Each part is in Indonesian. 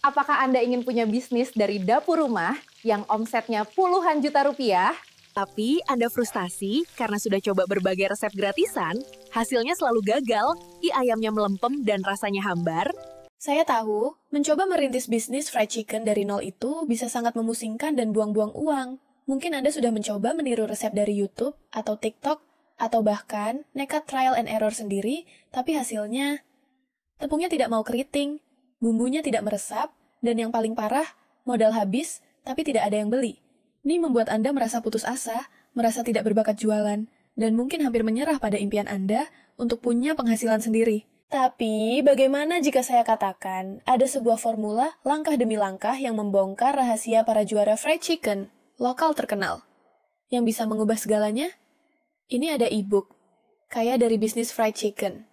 Apakah Anda ingin punya bisnis dari dapur rumah yang omsetnya puluhan juta rupiah? Tapi Anda frustasi karena sudah coba berbagai resep gratisan, hasilnya selalu gagal, ayamnya melempem dan rasanya hambar? Saya tahu, mencoba merintis bisnis fried chicken dari nol itu bisa sangat memusingkan dan buang-buang uang. Mungkin Anda sudah mencoba meniru resep dari YouTube atau TikTok, atau bahkan nekat trial and error sendiri, tapi hasilnya tepungnya tidak mau keriting, bumbunya tidak meresap, dan yang paling parah, modal habis, tapi tidak ada yang beli. Ini membuat Anda merasa putus asa, merasa tidak berbakat jualan, dan mungkin hampir menyerah pada impian Anda untuk punya penghasilan sendiri. Tapi, bagaimana jika saya katakan ada sebuah formula langkah demi langkah yang membongkar rahasia para juara fried chicken lokal terkenal, yang bisa mengubah segalanya? Ini ada e-book, Kaya dari Bisnis Fried Chicken.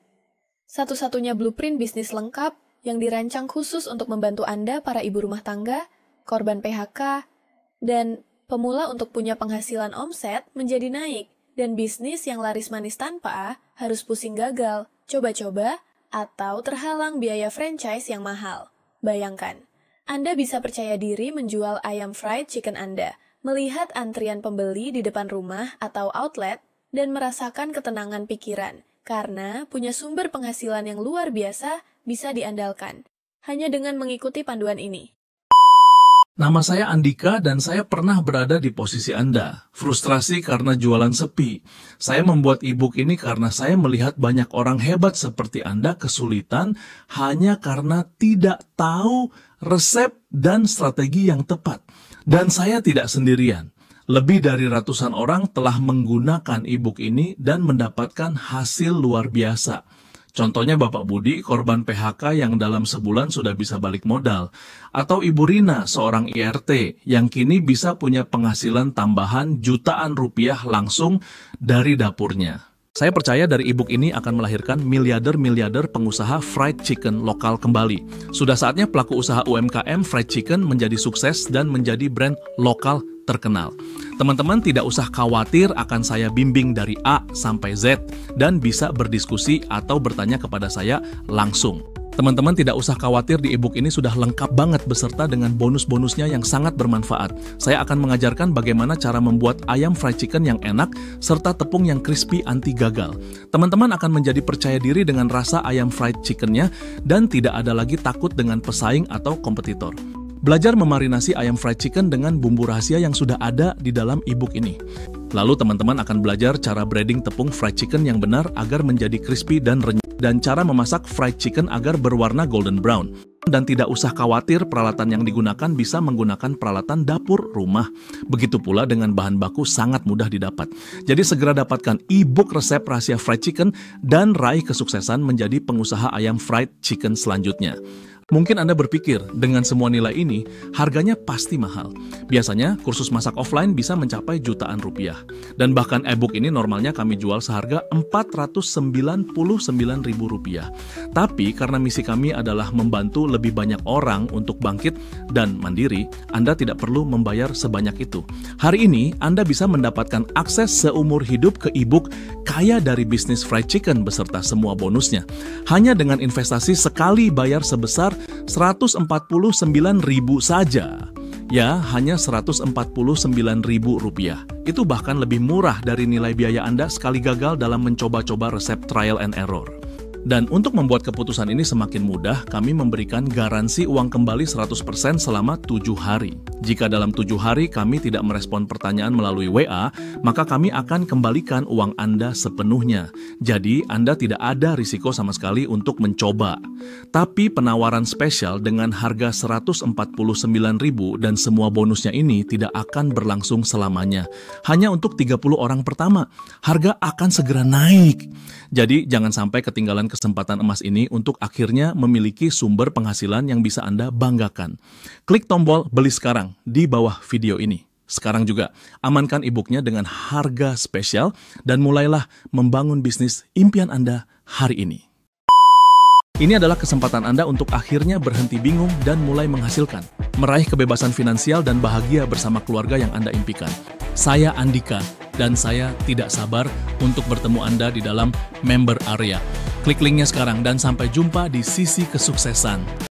Satu-satunya blueprint bisnis lengkap yang dirancang khusus untuk membantu Anda para ibu rumah tangga, korban PHK, dan pemula untuk punya penghasilan omset menjadi naik, dan bisnis yang laris manis tanpa harus pusing gagal, coba-coba, atau terhalang biaya franchise yang mahal. Bayangkan, Anda bisa percaya diri menjual ayam fried chicken Anda, melihat antrian pembeli di depan rumah atau outlet, dan merasakan ketenangan pikiran, karena punya sumber penghasilan yang luar biasa bisa diandalkan, hanya dengan mengikuti panduan ini. Nama saya Andika dan saya pernah berada di posisi Anda. Frustrasi karena jualan sepi. Saya membuat e-book ini karena saya melihat banyak orang hebat seperti Anda kesulitan hanya karena tidak tahu resep dan strategi yang tepat. Dan saya tidak sendirian. Lebih dari ratusan orang telah menggunakan e-book ini dan mendapatkan hasil luar biasa. Contohnya Bapak Budi, korban PHK yang dalam sebulan sudah bisa balik modal. Atau Ibu Rina, seorang IRT, yang kini bisa punya penghasilan tambahan jutaan rupiah langsung dari dapurnya. Saya percaya dari e-book ini akan melahirkan miliarder-miliarder pengusaha fried chicken lokal kembali. Sudah saatnya pelaku usaha UMKM fried chicken menjadi sukses dan menjadi brand lokal terkenal. Teman-teman tidak usah khawatir akan saya bimbing dari A sampai Z dan bisa berdiskusi atau bertanya kepada saya langsung. Teman-teman tidak usah khawatir, di e-book ini sudah lengkap banget beserta dengan bonus-bonusnya yang sangat bermanfaat. Saya akan mengajarkan bagaimana cara membuat ayam fried chicken yang enak serta tepung yang crispy anti gagal. Teman-teman akan menjadi percaya diri dengan rasa ayam fried chickennya dan tidak ada lagi takut dengan pesaing atau kompetitor. Belajar memarinasi ayam fried chicken dengan bumbu rahasia yang sudah ada di dalam e-book ini. Lalu teman-teman akan belajar cara breading tepung fried chicken yang benar agar menjadi crispy dan renyah, dan cara memasak fried chicken agar berwarna golden brown. Dan tidak usah khawatir, peralatan yang digunakan bisa menggunakan peralatan dapur rumah. Begitu pula dengan bahan baku sangat mudah didapat. Jadi segera dapatkan e-book resep rahasia fried chicken dan raih kesuksesan menjadi pengusaha ayam fried chicken selanjutnya. Mungkin Anda berpikir, dengan semua nilai ini, harganya pasti mahal. Biasanya, kursus masak offline bisa mencapai jutaan rupiah. Dan bahkan e-book ini normalnya kami jual seharga Rp499.000. Tapi karena misi kami adalah membantu lebih banyak orang untuk bangkit dan mandiri, Anda tidak perlu membayar sebanyak itu. Hari ini, Anda bisa mendapatkan akses seumur hidup ke e-book Kaya dari Bisnis Fried Chicken beserta semua bonusnya. Hanya dengan investasi sekali bayar sebesar Rp149.000 saja. Ya, hanya Rp149.000. Itu bahkan lebih murah dari nilai biaya Anda sekali gagal dalam mencoba-coba resep trial and error. Dan untuk membuat keputusan ini semakin mudah, kami memberikan garansi uang kembali 100% selama 7 hari. Jika dalam 7 hari kami tidak merespon pertanyaan melalui WA, maka kami akan kembalikan uang Anda sepenuhnya. Jadi, Anda tidak ada risiko sama sekali untuk mencoba. Tapi penawaran spesial dengan harga Rp149.000 dan semua bonusnya ini tidak akan berlangsung selamanya. Hanya untuk 30 orang pertama. Harga akan segera naik. Jadi, jangan sampai ketinggalan kesempatan emas ini untuk akhirnya memiliki sumber penghasilan yang bisa Anda banggakan. Klik tombol beli sekarang di bawah video ini. Sekarang juga, amankan e-booknya dengan harga spesial dan mulailah membangun bisnis impian Anda hari ini. Ini adalah kesempatan Anda untuk akhirnya berhenti bingung dan mulai menghasilkan. Meraih kebebasan finansial dan bahagia bersama keluarga yang Anda impikan. Saya Andika, dan saya tidak sabar untuk bertemu Anda di dalam member area. Klik linknya sekarang dan sampai jumpa di sisi kesuksesan.